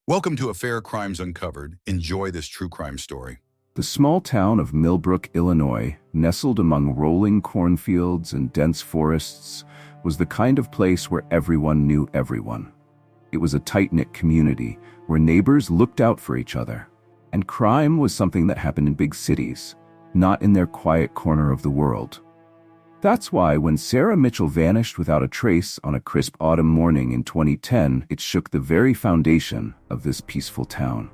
Welcome to Affair Crimes Uncovered. Enjoy this true crime story. The small town of Millbrook, Illinois, nestled among rolling cornfields and dense forests, was the kind of place where everyone knew everyone. It was a tight-knit community where neighbors looked out for each other. And crime was something that happened in big cities, not in their quiet corner of the world. That's why when Sarah Mitchell vanished without a trace on a crisp autumn morning in 2010, it shook the very foundation of this peaceful town.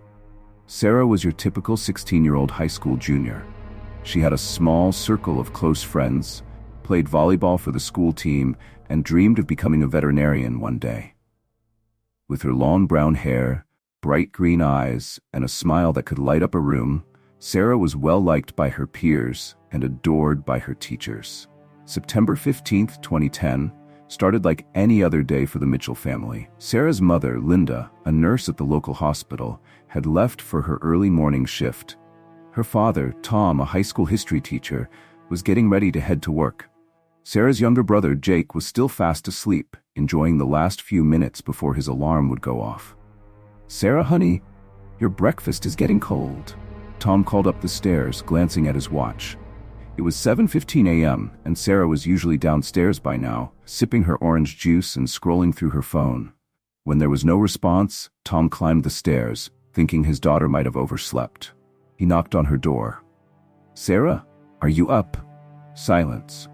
Sarah was your typical 16-year-old high school junior. She had a small circle of close friends, played volleyball for the school team, and dreamed of becoming a veterinarian one day. With her long brown hair, bright green eyes, and a smile that could light up a room, Sarah was well-liked by her peers and adored by her teachers. September 15, 2010, started like any other day for the Mitchell family. Sarah's mother, Linda, a nurse at the local hospital, had left for her early morning shift. Her father, Tom, a high school history teacher, was getting ready to head to work. Sarah's younger brother, Jake, was still fast asleep, enjoying the last few minutes before his alarm would go off. "Sarah, honey, your breakfast is getting cold." Tom called up the stairs, glancing at his watch. It was 7:15 a.m., and Sarah was usually downstairs by now, sipping her orange juice and scrolling through her phone. When there was no response, Tom climbed the stairs, thinking his daughter might have overslept. He knocked on her door. "Sarah, are you up?" Silence.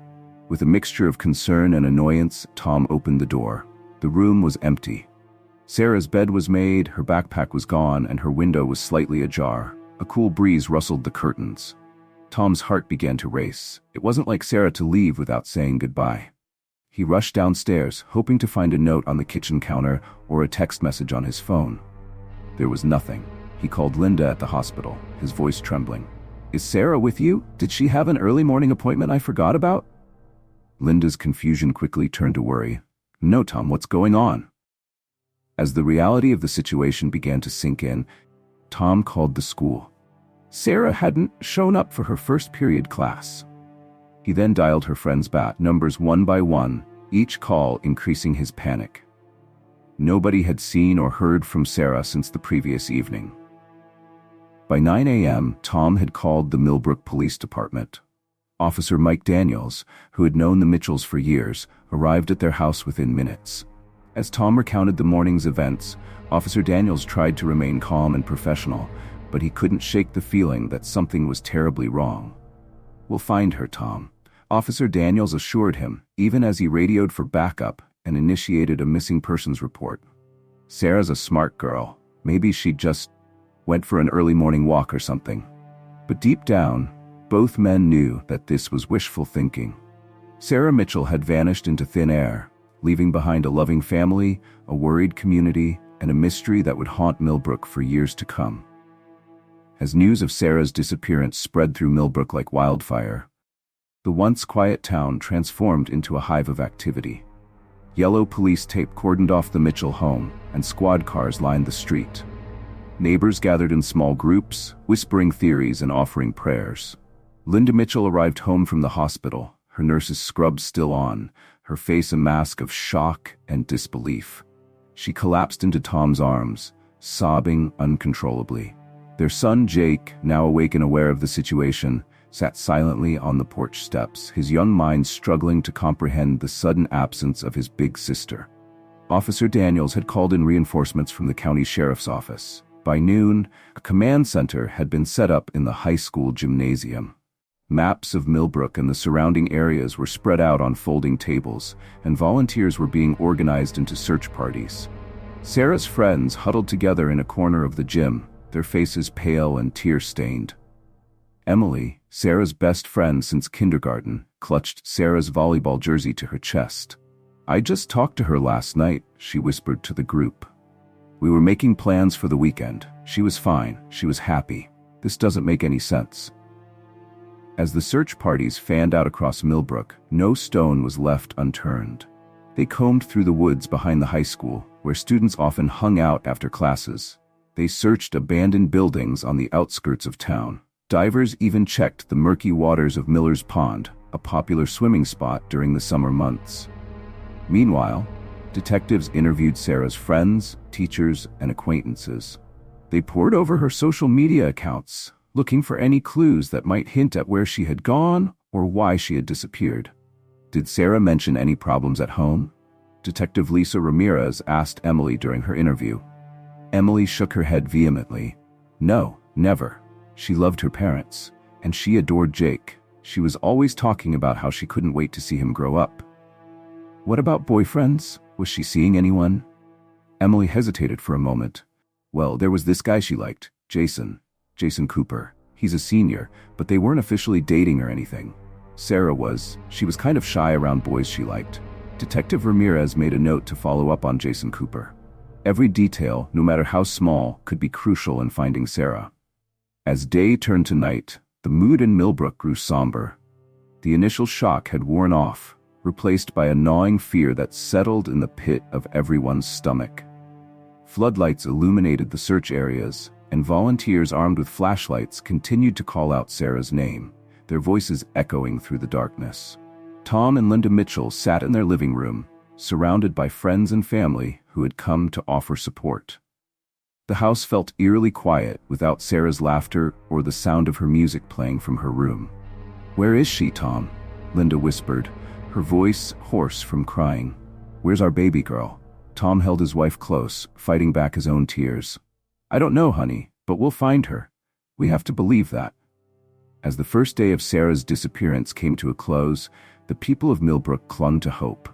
With a mixture of concern and annoyance, Tom opened the door. The room was empty. Sarah's bed was made, her backpack was gone, and her window was slightly ajar. A cool breeze rustled the curtains. Tom's heart began to race. It wasn't like Sarah to leave without saying goodbye. He rushed downstairs, hoping to find a note on the kitchen counter or a text message on his phone. There was nothing. He called Linda at the hospital, his voice trembling. "Is Sarah with you? Did she have an early morning appointment I forgot about?" Linda's confusion quickly turned to worry. "No, Tom, what's going on?" As the reality of the situation began to sink in, Tom called the school. Sarah hadn't shown up for her first period class. He then dialed her friends' bat numbers one by one, each call increasing his panic. Nobody had seen or heard from Sarah since the previous evening. By 9 a.m., Tom had called the Millbrook Police Department. Officer Mike Daniels, who had known the Mitchells for years, arrived at their house within minutes. As Tom recounted the morning's events, Officer Daniels tried to remain calm and professional, but he couldn't shake the feeling that something was terribly wrong. "We'll find her, Tom," Officer Daniels assured him, even as he radioed for backup and initiated a missing persons report. "Sarah's a smart girl. Maybe she just went for an early morning walk or something." But deep down, both men knew that this was wishful thinking. Sarah Mitchell had vanished into thin air, leaving behind a loving family, a worried community, and a mystery that would haunt Millbrook for years to come. As news of Sarah's disappearance spread through Millbrook like wildfire, the once quiet town transformed into a hive of activity. Yellow police tape cordoned off the Mitchell home, and squad cars lined the street. Neighbors gathered in small groups, whispering theories and offering prayers. Linda Mitchell arrived home from the hospital, her nurse's scrubs still on, her face a mask of shock and disbelief. She collapsed into Tom's arms, sobbing uncontrollably. Their son Jake, now awake and aware of the situation, sat silently on the porch steps, his young mind struggling to comprehend the sudden absence of his big sister. Officer Daniels had called in reinforcements from the county sheriff's office. By noon, a command center had been set up in the high school gymnasium. Maps of Millbrook and the surrounding areas were spread out on folding tables, and volunteers were being organized into search parties. Sarah's friends huddled together in a corner of the gym, their faces pale and tear-stained. Emily, Sarah's best friend since kindergarten, clutched Sarah's volleyball jersey to her chest. "I just talked to her last night," she whispered to the group. "We were making plans for the weekend. She was fine. She was happy. This doesn't make any sense." As the search parties fanned out across Millbrook, no stone was left unturned. They combed through the woods behind the high school, where students often hung out after classes. They searched abandoned buildings on the outskirts of town. Divers even checked the murky waters of Miller's Pond, a popular swimming spot during the summer months. Meanwhile, Detectives interviewed Sarah's friends, teachers, and acquaintances. They pored over her social media accounts, looking for any clues that might hint at where she had gone or why she had disappeared. Did Sarah mention any problems at home? Detective Lisa Ramirez asked Emily during her interview. Emily shook her head vehemently. No, never. She loved her parents, and she adored Jake. She was always talking about how she couldn't wait to see him grow up. What about boyfriends? Was she seeing anyone? Emily hesitated for a moment. Well, there was this guy she liked, Jason Cooper. He's a senior, but they weren't officially dating or anything. Sarah was. She was kind of shy around boys she liked. Detective Ramirez made a note to follow up on Jason Cooper. Every detail, no matter how small, could be crucial in finding Sarah. As day turned to night, the mood in Millbrook grew somber. The initial shock had worn off, replaced by a gnawing fear that settled in the pit of everyone's stomach. Floodlights illuminated the search areas, and volunteers armed with flashlights continued to call out Sarah's name, their voices echoing through the darkness. Tom and Linda Mitchell sat in their living room, surrounded by friends and family who had come to offer support. The house felt eerily quiet without Sarah's laughter or the sound of her music playing from her room. "Where is she, Tom?" Linda whispered, her voice hoarse from crying. "Where's our baby girl?" Tom held his wife close, fighting back his own tears. "I don't know, honey, but we'll find her. We have to believe that." As the first day of Sarah's disappearance came to a close, the people of Millbrook clung to hope.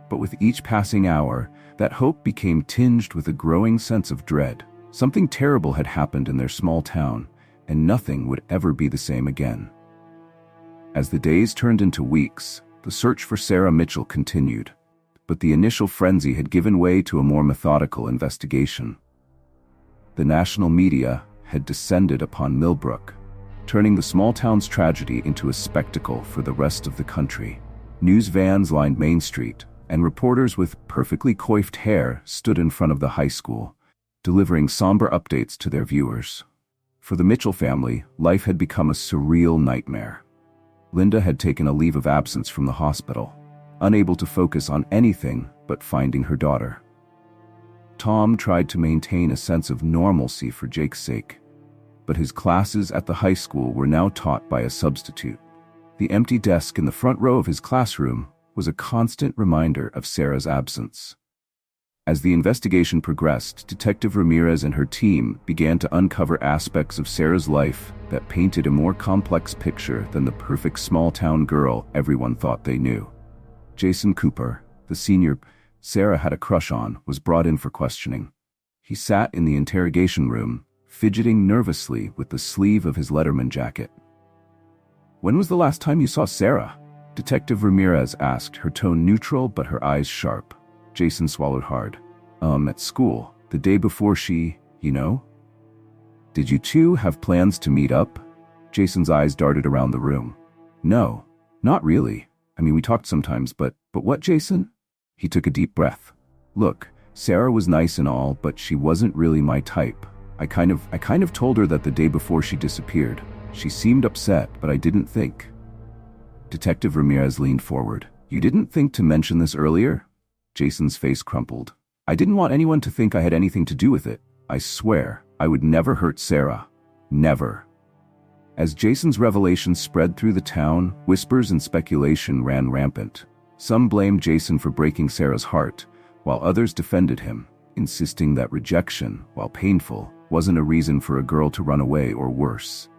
But with each passing hour, that hope became tinged with a growing sense of dread. Something terrible had happened in their small town, and nothing would ever be the same again. As the days turned into weeks, the search for Sarah Mitchell continued. But the initial frenzy had given way to a more methodical investigation. The national media had descended upon Millbrook, turning the small town's tragedy into a spectacle for the rest of the country. News vans lined Main Street, and reporters with perfectly coiffed hair stood in front of the high school, delivering somber updates to their viewers. For the Mitchell family, life had become a surreal nightmare. Linda had taken a leave of absence from the hospital, unable to focus on anything but finding her daughter. Tom tried to maintain a sense of normalcy for Jake's sake, but his classes at the high school were now taught by a substitute. The empty desk in the front row of his classroom was a constant reminder of Sarah's absence. As the investigation progressed, Detective Ramirez and her team began to uncover aspects of Sarah's life that painted a more complex picture than the perfect small-town girl everyone thought they knew. Jason Cooper, the senior Sarah had a crush on, was brought in for questioning. He sat in the interrogation room, fidgeting nervously with the sleeve of his Letterman jacket. "When was the last time you saw Sarah?" Detective Ramirez asked, her tone neutral but her eyes sharp. Jason swallowed hard. At school, the day before she, you know?" "Did you two have plans to meet up?" Jason's eyes darted around the room. "No, not really. I mean, we talked sometimes, but what, Jason?" He took a deep breath. "Look, Sarah was nice and all, but she wasn't really my type. I kind of told her that the day before she disappeared. She seemed upset, but I didn't think." Detective Ramirez leaned forward. "You didn't think to mention this earlier?" Jason's face crumpled. "I didn't want anyone to think I had anything to do with it. I swear, I would never hurt Sarah. Never." As Jason's revelations spread through the town, whispers and speculation ran rampant. Some blamed Jason for breaking Sarah's heart, while others defended him, insisting that rejection, while painful, wasn't a reason for a girl to run away or worse.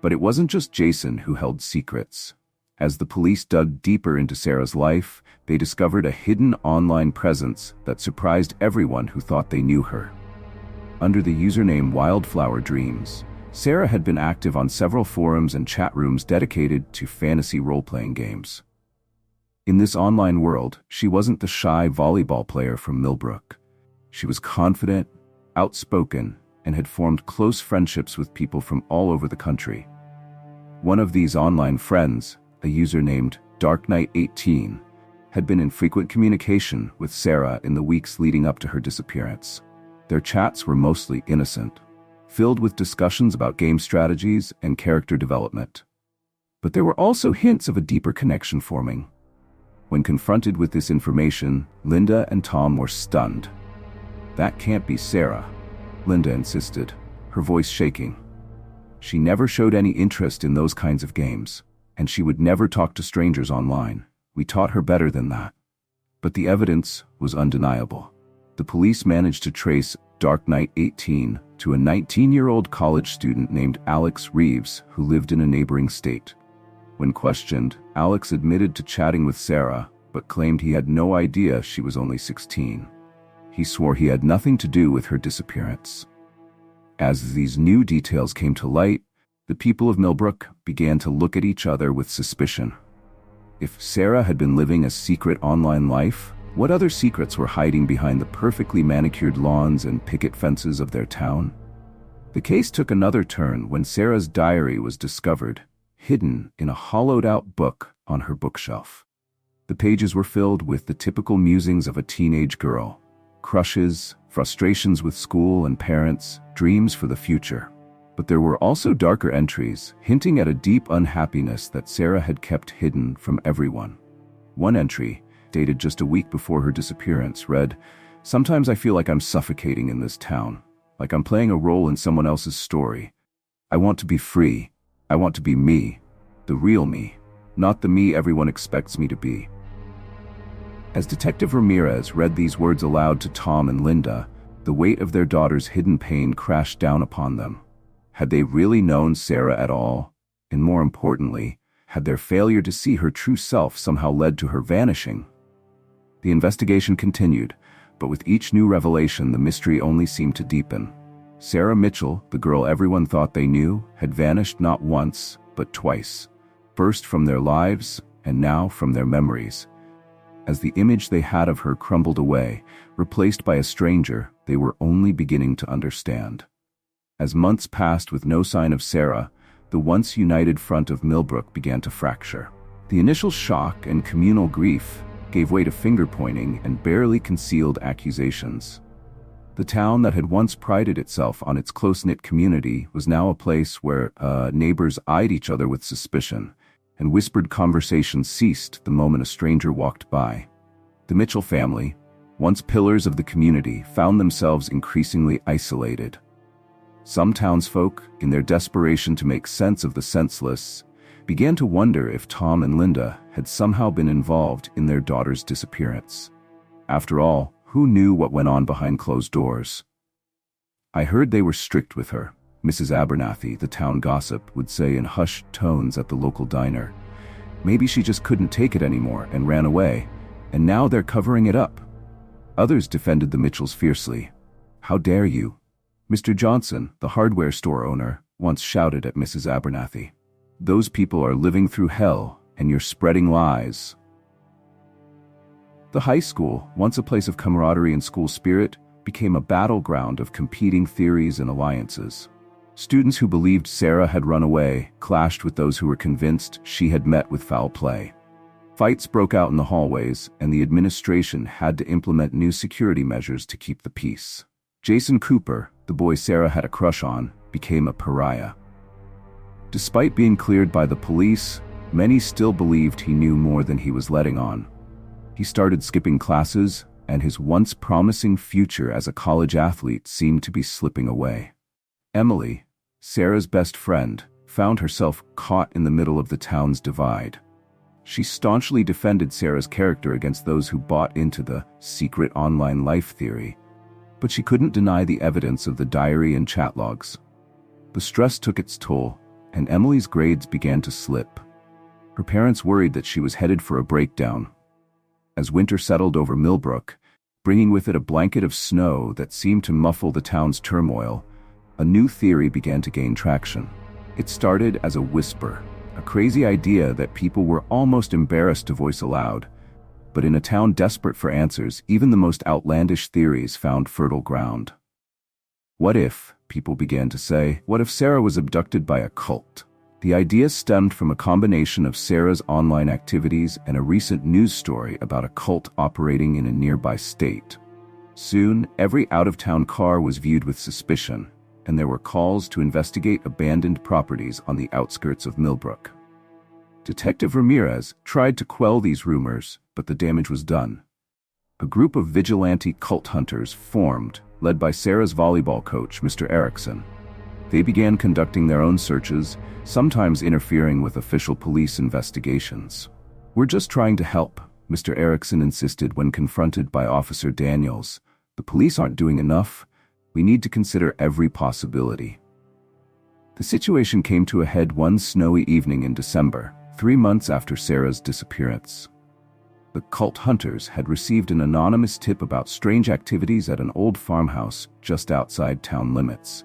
But it wasn't just Jason who held secrets. As the police dug deeper into Sarah's life, they discovered a hidden online presence that surprised everyone who thought they knew her. Under the username Wildflower Dreams, Sarah had been active on several forums and chat rooms dedicated to fantasy role-playing games. In this online world, she wasn't the shy volleyball player from Millbrook. She was confident, outspoken, and had formed close friendships with people from all over the country. One of these online friends, a user named Dark Knight18, had been in frequent communication with Sarah in the weeks leading up to her disappearance. Their chats were mostly innocent, filled with discussions about game strategies and character development. But there were also hints of a deeper connection forming. When confronted with this information, Linda and Tom were stunned. "That can't be Sarah," Linda insisted, her voice shaking. She never showed any interest in those kinds of games, and she would never talk to strangers online. We taught her better than that. But the evidence was undeniable. The police managed to trace Dark Knight 18 to a 19-year-old college student named Alex Reeves who lived in a neighboring state. When questioned, Alex admitted to chatting with Sarah, but claimed he had no idea she was only 16. He swore he had nothing to do with her disappearance. As these new details came to light, the people of Millbrook began to look at each other with suspicion. If Sarah had been living a secret online life, what other secrets were hiding behind the perfectly manicured lawns and picket fences of their town? The case took another turn when Sarah's diary was discovered, hidden in a hollowed-out book on her bookshelf. The pages were filled with the typical musings of a teenage girl: crushes, frustrations with school and parents, dreams for the future. But there were also darker entries, hinting at a deep unhappiness that Sarah had kept hidden from everyone. One entry, dated just a week before her disappearance, read, "Sometimes I feel like I'm suffocating in this town, like I'm playing a role in someone else's story. I want to be free. I want to be me, the real me, not the me everyone expects me to be." As Detective Ramirez read these words aloud to Tom and Linda, the weight of their daughter's hidden pain crashed down upon them. Had they really known Sarah at all? And more importantly, had their failure to see her true self somehow led to her vanishing? The investigation continued, but with each new revelation the mystery only seemed to deepen. Sarah Mitchell, the girl everyone thought they knew, had vanished not once, but twice. First from their lives, and now from their memories. As the image they had of her crumbled away, replaced by a stranger, they were only beginning to understand. As months passed with no sign of Sarah, the once united front of Millbrook began to fracture. The initial shock and communal grief gave way to finger-pointing and barely concealed accusations. The town that had once prided itself on its close-knit community was now a place where neighbors eyed each other with suspicion, and whispered conversations ceased the moment a stranger walked by. The Mitchell family, once pillars of the community, found themselves increasingly isolated. Some townsfolk, in their desperation to make sense of the senseless, began to wonder if Tom and Linda had somehow been involved in their daughter's disappearance. After all, who knew what went on behind closed doors? "I heard they were strict with her," Mrs. Abernathy, the town gossip, would say in hushed tones at the local diner. "Maybe she just couldn't take it anymore and ran away, and now they're covering it up." Others defended the Mitchells fiercely. "How dare you?" Mr. Johnson, the hardware store owner, once shouted at Mrs. Abernathy. "Those people are living through hell, and you're spreading lies." The high school, once a place of camaraderie and school spirit, became a battleground of competing theories and alliances. Students who believed Sarah had run away clashed with those who were convinced she had met with foul play. Fights broke out in the hallways, and the administration had to implement new security measures to keep the peace. Jason Cooper, the boy Sarah had a crush on, became a pariah. Despite being cleared by the police, many still believed he knew more than he was letting on. He started skipping classes, and his once promising future as a college athlete seemed to be slipping away. Emily, Sarah's best friend, found herself caught in the middle of the town's divide. She staunchly defended Sarah's character against those who bought into the secret online life theory, but she couldn't deny the evidence of the diary and chat logs. The stress took its toll, and Emily's grades began to slip. Her parents worried that she was headed for a breakdown. As winter settled over Millbrook, bringing with it a blanket of snow that seemed to muffle the town's turmoil, a new theory began to gain traction. It started as a whisper, a crazy idea that people were almost embarrassed to voice aloud. But in a town desperate for answers, even the most outlandish theories found fertile ground. What if, people began to say, what if Sarah was abducted by a cult? The idea stemmed from a combination of Sarah's online activities and a recent news story about a cult operating in a nearby state. Soon, every out-of-town car was viewed with suspicion, and there were calls to investigate abandoned properties on the outskirts of Millbrook. Detective Ramirez tried to quell these rumors, but the damage was done. A group of vigilante cult hunters formed, led by Sarah's volleyball coach, Mr. Erickson. They began conducting their own searches, sometimes interfering with official police investigations. "We're just trying to help," Mr. Erickson insisted when confronted by Officer Daniels. "The police aren't doing enough. We need to consider every possibility." The situation came to a head one snowy evening in December, 3 months after Sarah's disappearance. The cult hunters had received an anonymous tip about strange activities at an old farmhouse just outside town limits.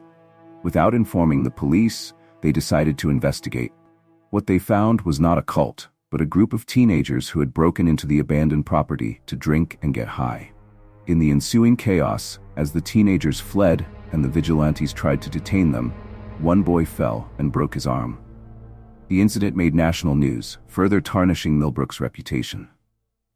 Without informing the police, they decided to investigate. What they found was not a cult, but a group of teenagers who had broken into the abandoned property to drink and get high. In the ensuing chaos, as the teenagers fled and the vigilantes tried to detain them, one boy fell and broke his arm. The incident made national news, further tarnishing Millbrook's reputation.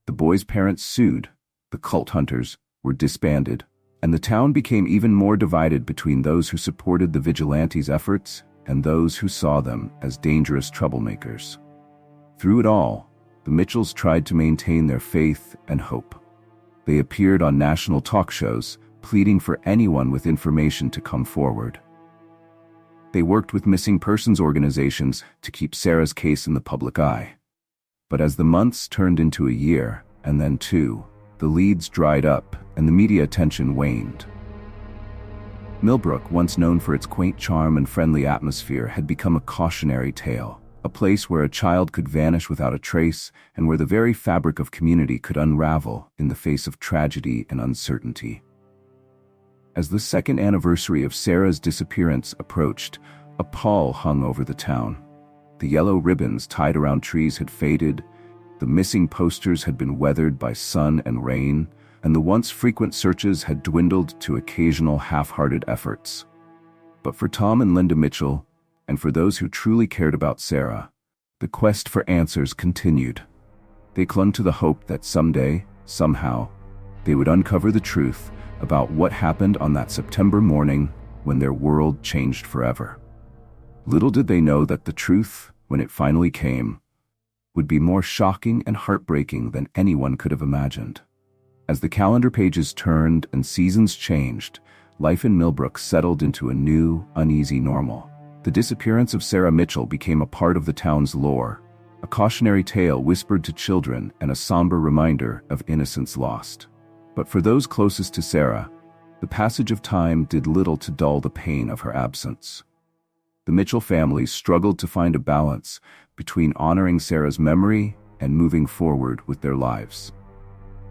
The boy's parents sued, the cult hunters were disbanded, and the town became even more divided between those who supported the vigilantes' efforts and those who saw them as dangerous troublemakers. Through it all, the Mitchells tried to maintain their faith and hope. They appeared on national talk shows, pleading for anyone with information to come forward. They worked with missing persons organizations to keep Sarah's case in the public eye. But as the months turned into a year, and then 2, the leads dried up and the media attention waned. Millbrook, once known for its quaint charm and friendly atmosphere, had become a cautionary tale, a place where a child could vanish without a trace and where the very fabric of community could unravel in the face of tragedy and uncertainty. As the second anniversary of Sarah's disappearance approached, a pall hung over the town. The yellow ribbons tied around trees had faded, the missing posters had been weathered by sun and rain, and the once frequent searches had dwindled to occasional half-hearted efforts. But for Tom and Linda Mitchell, and for those who truly cared about Sarah, the quest for answers continued. They clung to the hope that someday, somehow, they would uncover the truth about what happened on that September morning when their world changed forever. Little did they know that the truth, when it finally came, would be more shocking and heartbreaking than anyone could have imagined. As the calendar pages turned and seasons changed, life in Millbrook settled into a new, uneasy normal. The disappearance of Sarah Mitchell became a part of the town's lore, a cautionary tale whispered to children and a somber reminder of innocence lost. But for those closest to Sarah, the passage of time did little to dull the pain of her absence. The Mitchell families struggled to find a balance between honoring Sarah's memory and moving forward with their lives.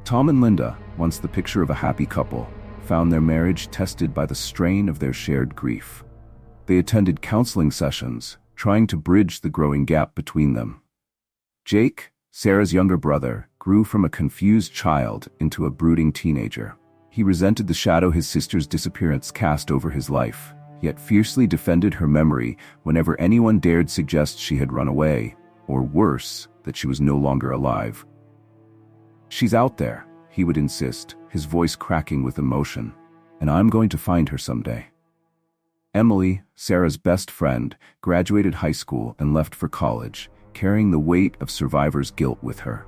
Tom and Linda, once the picture of a happy couple, found their marriage tested by the strain of their shared grief. They attended counseling sessions, trying to bridge the growing gap between them. Jake, Sarah's younger brother, grew from a confused child into a brooding teenager. He resented the shadow his sister's disappearance cast over his life, yet fiercely defended her memory whenever anyone dared suggest she had run away, or worse, that she was no longer alive. "She's out there," he would insist, his voice cracking with emotion, "and I'm going to find her someday." Emily, Sarah's best friend, graduated high school and left for college, carrying the weight of survivor's guilt with her.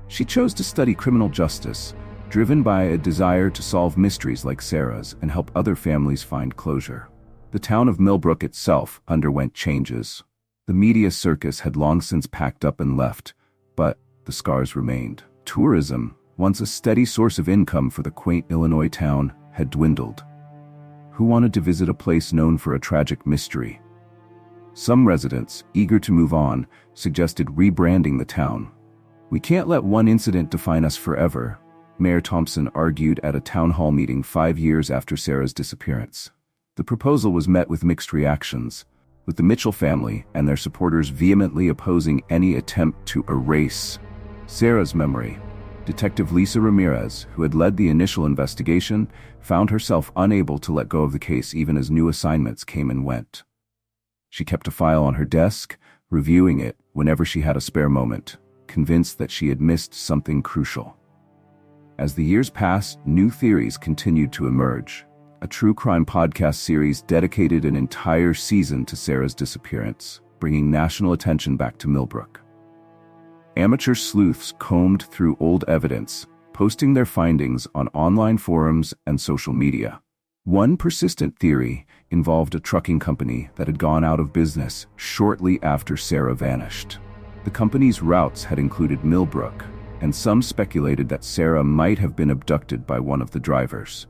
She chose to study criminal justice, driven by a desire to solve mysteries like Sarah's and help other families find closure. The town of Millbrook itself underwent changes. The media circus had long since packed up and left, but the scars remained. Tourism, once a steady source of income for the quaint Illinois town, had dwindled. Who wanted to visit a place known for a tragic mystery? Some residents, eager to move on, suggested rebranding the town. "We can't let one incident define us forever," Mayor Thompson argued at a town hall meeting 5 years after Sarah's disappearance. The proposal was met with mixed reactions, with the Mitchell family and their supporters vehemently opposing any attempt to erase Sarah's memory. Detective Lisa Ramirez, who had led the initial investigation, found herself unable to let go of the case even as new assignments came and went. She kept a file on her desk, reviewing it whenever she had a spare moment, convinced that she had missed something crucial. As the years passed, new theories continued to emerge. A true crime podcast series dedicated an entire season to Sarah's disappearance, bringing national attention back to Millbrook. Amateur sleuths combed through old evidence, posting their findings on online forums and social media. One persistent theory involved a trucking company that had gone out of business shortly after Sarah vanished. The company's routes had included Millbrook, and some speculated that Sarah might have been abducted by one of the drivers.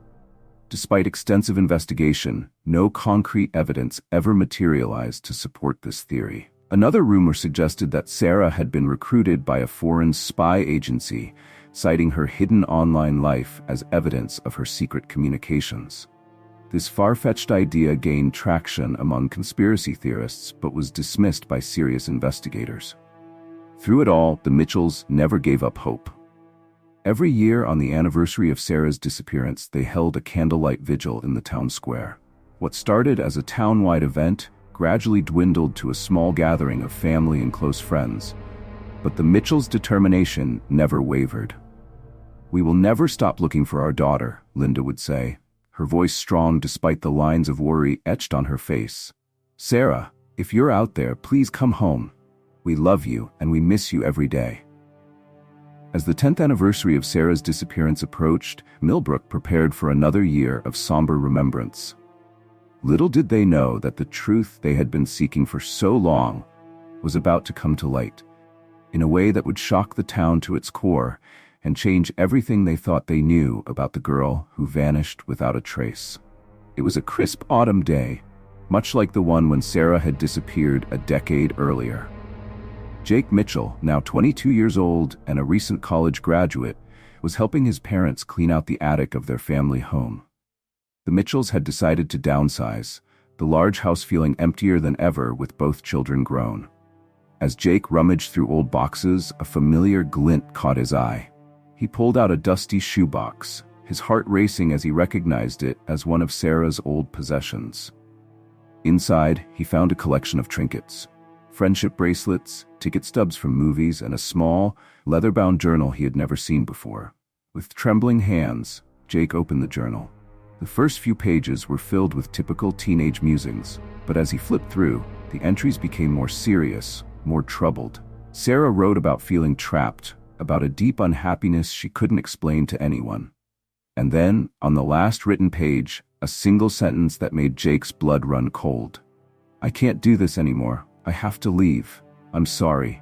Despite extensive investigation, no concrete evidence ever materialized to support this theory. Another rumor suggested that Sarah had been recruited by a foreign spy agency, citing her hidden online life as evidence of her secret communications. This far-fetched idea gained traction among conspiracy theorists but was dismissed by serious investigators. Through it all, the Mitchells never gave up hope. Every year on the anniversary of Sarah's disappearance, they held a candlelight vigil in the town square. What started as a town-wide event gradually dwindled to a small gathering of family and close friends. But the Mitchells' determination never wavered. "We will never stop looking for our daughter," Linda would say, her voice strong despite the lines of worry etched on her face. "Sarah, if you're out there, please come home. We love you and we miss you every day." As the 10th anniversary of Sarah's disappearance approached, Millbrook prepared for another year of somber remembrance. Little did they know that the truth they had been seeking for so long was about to come to light, in a way that would shock the town to its core and change everything they thought they knew about the girl who vanished without a trace. It was a crisp autumn day, much like the one when Sarah had disappeared a decade earlier. Jake Mitchell, now 22 years old and a recent college graduate, was helping his parents clean out the attic of their family home. The Mitchells had decided to downsize, the large house feeling emptier than ever with both children grown. As Jake rummaged through old boxes, a familiar glint caught his eye. He pulled out a dusty shoebox, his heart racing as he recognized it as one of Sarah's old possessions. Inside, he found a collection of trinkets, friendship bracelets, ticket stubs from movies, and a small, leather-bound journal he had never seen before. With trembling hands, Jake opened the journal. The first few pages were filled with typical teenage musings, but as he flipped through, the entries became more serious, more troubled. Sarah wrote about feeling trapped, about a deep unhappiness she couldn't explain to anyone. And then, on the last written page, a single sentence that made Jake's blood run cold. "I can't do this anymore. I have to leave. I'm sorry."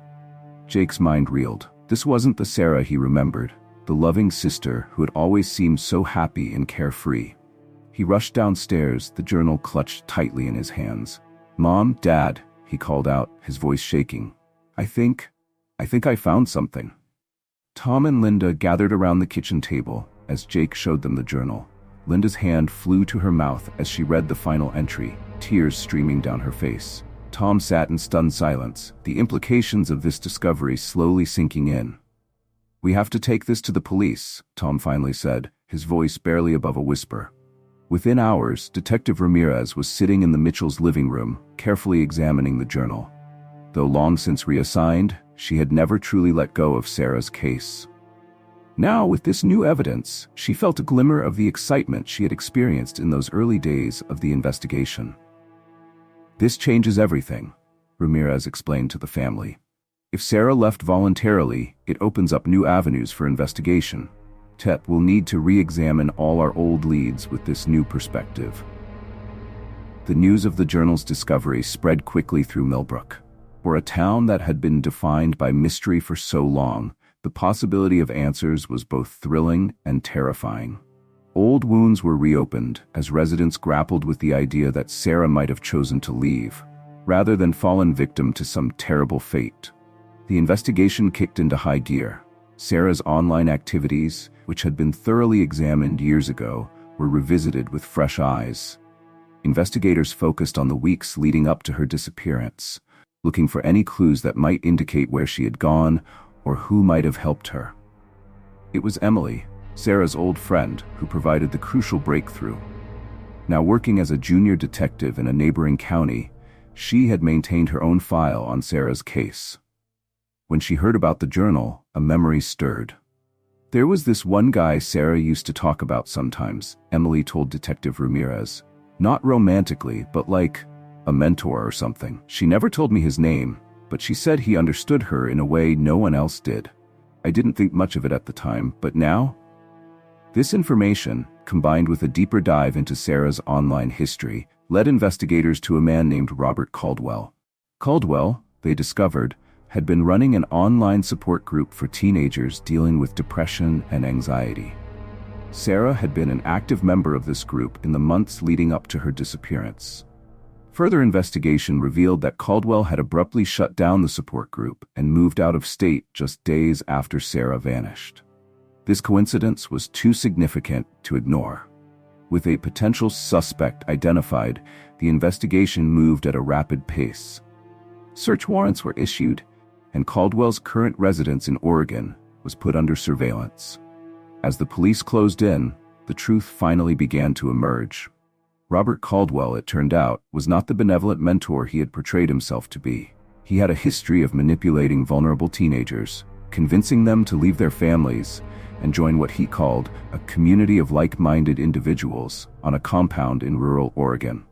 Jake's mind reeled. This wasn't the Sarah he remembered, the loving sister who had always seemed so happy and carefree. He rushed downstairs, the journal clutched tightly in his hands. "Mom, Dad," he called out, his voice shaking. I think I found something." Tom and Linda gathered around the kitchen table as Jake showed them the journal. Linda's hand flew to her mouth as she read the final entry, tears streaming down her face. Tom sat in stunned silence, the implications of this discovery slowly sinking in. "We have to take this to the police," Tom finally said, his voice barely above a whisper. Within hours, Detective Ramirez was sitting in the Mitchells' living room, carefully examining the journal. Though long since reassigned, she had never truly let go of Sarah's case. Now, with this new evidence, she felt a glimmer of the excitement she had experienced in those early days of the investigation. "This changes everything," Ramirez explained to the family. "If Sarah left voluntarily, it opens up new avenues for investigation. TEP will need to re-examine all our old leads with this new perspective." The news of the journal's discovery spread quickly through Millbrook. For a town that had been defined by mystery for so long, the possibility of answers was both thrilling and terrifying. Old wounds were reopened as residents grappled with the idea that Sarah might have chosen to leave, rather than fallen victim to some terrible fate. The investigation kicked into high gear. Sarah's online activities, which had been thoroughly examined years ago, were revisited with fresh eyes. Investigators focused on the weeks leading up to her disappearance, looking for any clues that might indicate where she had gone or who might have helped her. It was Emily, Sarah's old friend, who provided the crucial breakthrough. Now working as a junior detective in a neighboring county, she had maintained her own file on Sarah's case. When she heard about the journal, a memory stirred. "There was this one guy Sarah used to talk about sometimes," Emily told Detective Ramirez. "Not romantically, but like a mentor or something. She never told me his name, but she said he understood her in a way no one else did. I didn't think much of it at the time, but now? This information, combined with a deeper dive into Sarah's online history, led investigators to a man named Robert Caldwell. Caldwell, they discovered, had been running an online support group for teenagers dealing with depression and anxiety. Sarah had been an active member of this group in the months leading up to her disappearance. Further investigation revealed that Caldwell had abruptly shut down the support group and moved out of state just days after Sarah vanished. This coincidence was too significant to ignore. With a potential suspect identified, the investigation moved at a rapid pace. Search warrants were issued, and Caldwell's current residence in Oregon was put under surveillance. As the police closed in, the truth finally began to emerge. Robert Caldwell, it turned out, was not the benevolent mentor he had portrayed himself to be. He had a history of manipulating vulnerable teenagers, convincing them to leave their families and join what he called a community of like-minded individuals on a compound in rural Oregon.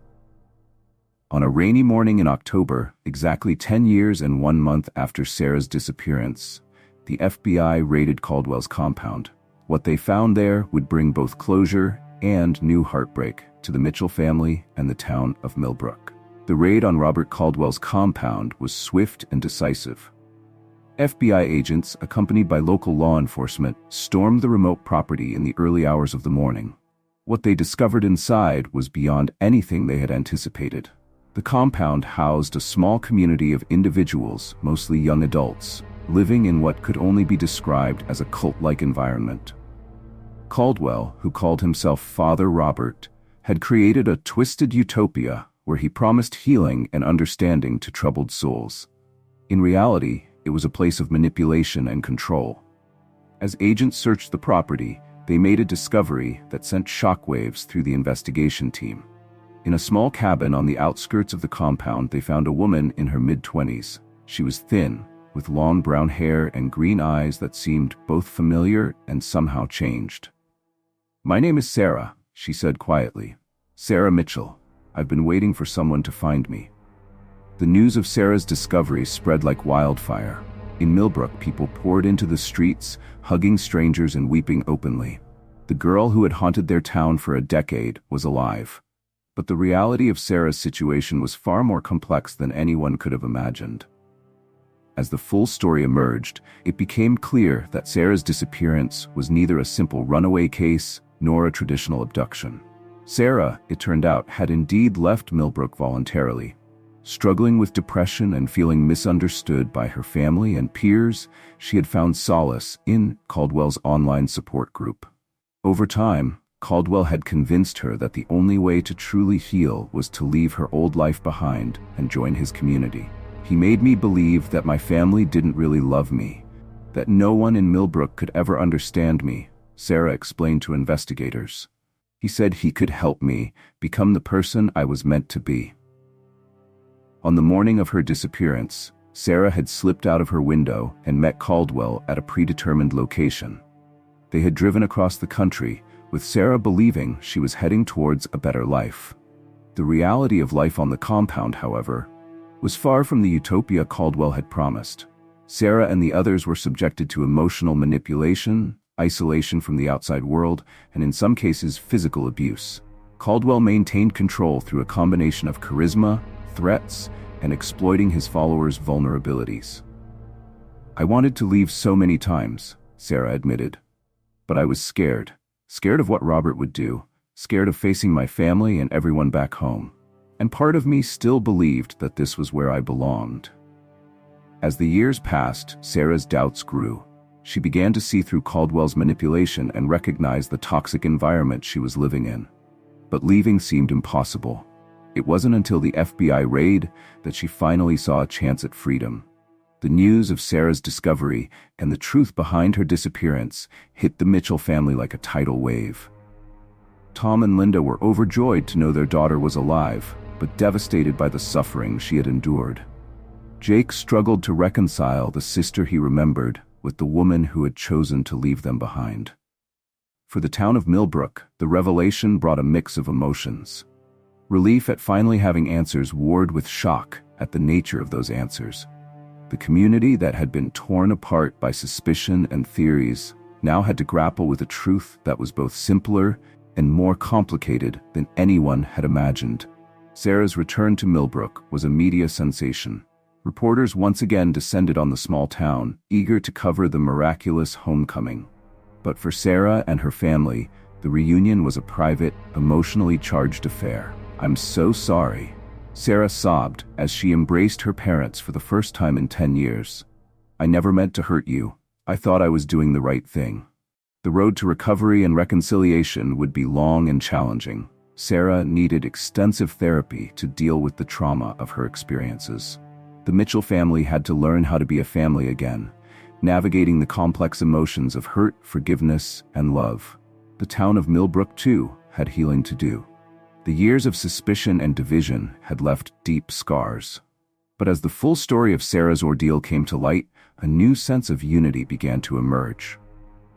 On a rainy morning in October, exactly 10 years and 1 month after Sarah's disappearance, the FBI raided Caldwell's compound. What they found there would bring both closure and new heartbreak to the Mitchell family and the town of Millbrook. The raid on Robert Caldwell's compound was swift and decisive. FBI agents, accompanied by local law enforcement, stormed the remote property in the early hours of the morning. What they discovered inside was beyond anything they had anticipated. The compound housed a small community of individuals, mostly young adults, living in what could only be described as a cult-like environment. Caldwell, who called himself Father Robert, had created a twisted utopia where he promised healing and understanding to troubled souls. In reality, it was a place of manipulation and control. As agents searched the property, they made a discovery that sent shockwaves through the investigation team. In a small cabin on the outskirts of the compound, they found a woman in her mid-20s. She was thin, with long brown hair and green eyes that seemed both familiar and somehow changed. "My name is Sarah," she said quietly. "Sarah Mitchell. I've been waiting for someone to find me." The news of Sarah's discovery spread like wildfire. In Millbrook, people poured into the streets, hugging strangers and weeping openly. The girl who had haunted their town for a decade was alive. But the reality of Sarah's situation was far more complex than anyone could have imagined. As the full story emerged, it became clear that Sarah's disappearance was neither a simple runaway case nor a traditional abduction. Sarah, it turned out, had indeed left Millbrook voluntarily. Struggling with depression and feeling misunderstood by her family and peers, she had found solace in Caldwell's online support group. Over time, Caldwell had convinced her that the only way to truly heal was to leave her old life behind and join his community. "He made me believe that my family didn't really love me, that no one in Millbrook could ever understand me," Sarah explained to investigators. "He said he could help me become the person I was meant to be." On the morning of her disappearance, Sarah had slipped out of her window and met Caldwell at a predetermined location. They had driven across the country, with Sarah believing she was heading towards a better life. The reality of life on the compound, however, was far from the utopia Caldwell had promised. Sarah and the others were subjected to emotional manipulation, isolation from the outside world, and in some cases physical abuse. Caldwell maintained control through a combination of charisma, threats, and exploiting his followers' vulnerabilities. "I wanted to leave so many times," Sarah admitted. "But I was scared. Scared of what Robert would do, scared of facing my family and everyone back home. And part of me still believed that this was where I belonged." As the years passed, Sarah's doubts grew. She began to see through Caldwell's manipulation and recognize the toxic environment she was living in. But leaving seemed impossible. It wasn't until the FBI raid that she finally saw a chance at freedom. The news of Sarah's discovery and the truth behind her disappearance hit the Mitchell family like a tidal wave. Tom and Linda were overjoyed to know their daughter was alive, but devastated by the suffering she had endured. Jake struggled to reconcile the sister he remembered with the woman who had chosen to leave them behind. For the town of Millbrook, the revelation brought a mix of emotions. Relief at finally having answers warred with shock at the nature of those answers. The community that had been torn apart by suspicion and theories now had to grapple with a truth that was both simpler and more complicated than anyone had imagined. Sarah's return to Millbrook was a media sensation. Reporters once again descended on the small town, eager to cover the miraculous homecoming. But for Sarah and her family, the reunion was a private, emotionally charged affair. "I'm so sorry," Sarah sobbed as she embraced her parents for the first time in 10 years. "I never meant to hurt you. I thought I was doing the right thing." The road to recovery and reconciliation would be long and challenging. Sarah needed extensive therapy to deal with the trauma of her experiences. The Mitchell family had to learn how to be a family again, navigating the complex emotions of hurt, forgiveness, and love. The town of Millbrook, too, had healing to do. The years of suspicion and division had left deep scars. But as the full story of Sarah's ordeal came to light, a new sense of unity began to emerge.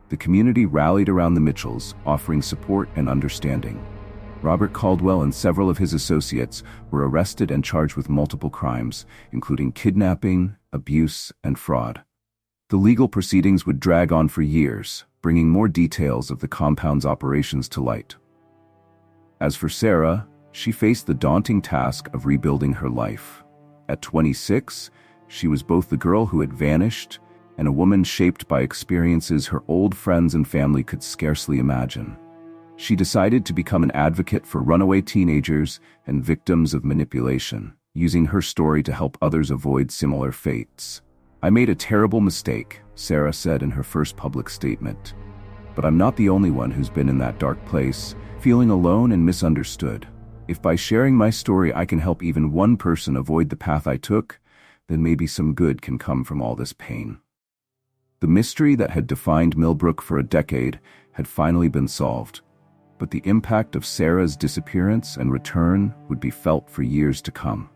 The community rallied around the Mitchells, offering support and understanding. Robert Caldwell and several of his associates were arrested and charged with multiple crimes, including kidnapping, abuse, and fraud. The legal proceedings would drag on for years, bringing more details of the compound's operations to light. As for Sarah, she faced the daunting task of rebuilding her life. At 26, she was both the girl who had vanished and a woman shaped by experiences her old friends and family could scarcely imagine. She decided to become an advocate for runaway teenagers and victims of manipulation, using her story to help others avoid similar fates. "I made a terrible mistake," Sarah said in her first public statement. "But I'm not the only one who's been in that dark place, feeling alone and misunderstood. If by sharing my story I can help even one person avoid the path I took, then maybe some good can come from all this pain." The mystery that had defined Millbrook for a decade had finally been solved, but the impact of Sarah's disappearance and return would be felt for years to come.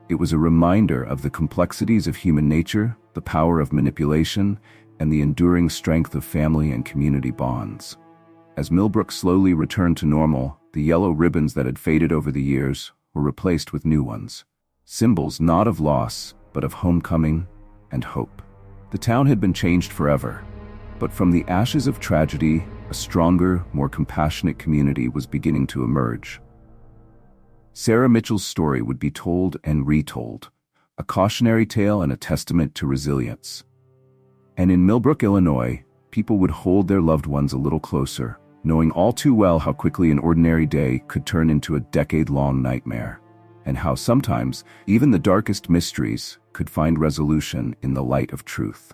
It was a reminder of the complexities of human nature, the power of manipulation, and the enduring strength of family and community bonds. As Millbrook slowly returned to normal, the yellow ribbons that had faded over the years were replaced with new ones, symbols not of loss, but of homecoming and hope. The town had been changed forever, but from the ashes of tragedy, a stronger, more compassionate community was beginning to emerge. Sarah Mitchell's story would be told and retold, a cautionary tale and a testament to resilience. And in Millbrook, Illinois, people would hold their loved ones a little closer, knowing all too well how quickly an ordinary day could turn into a decade-long nightmare, and how sometimes even the darkest mysteries could find resolution in the light of truth.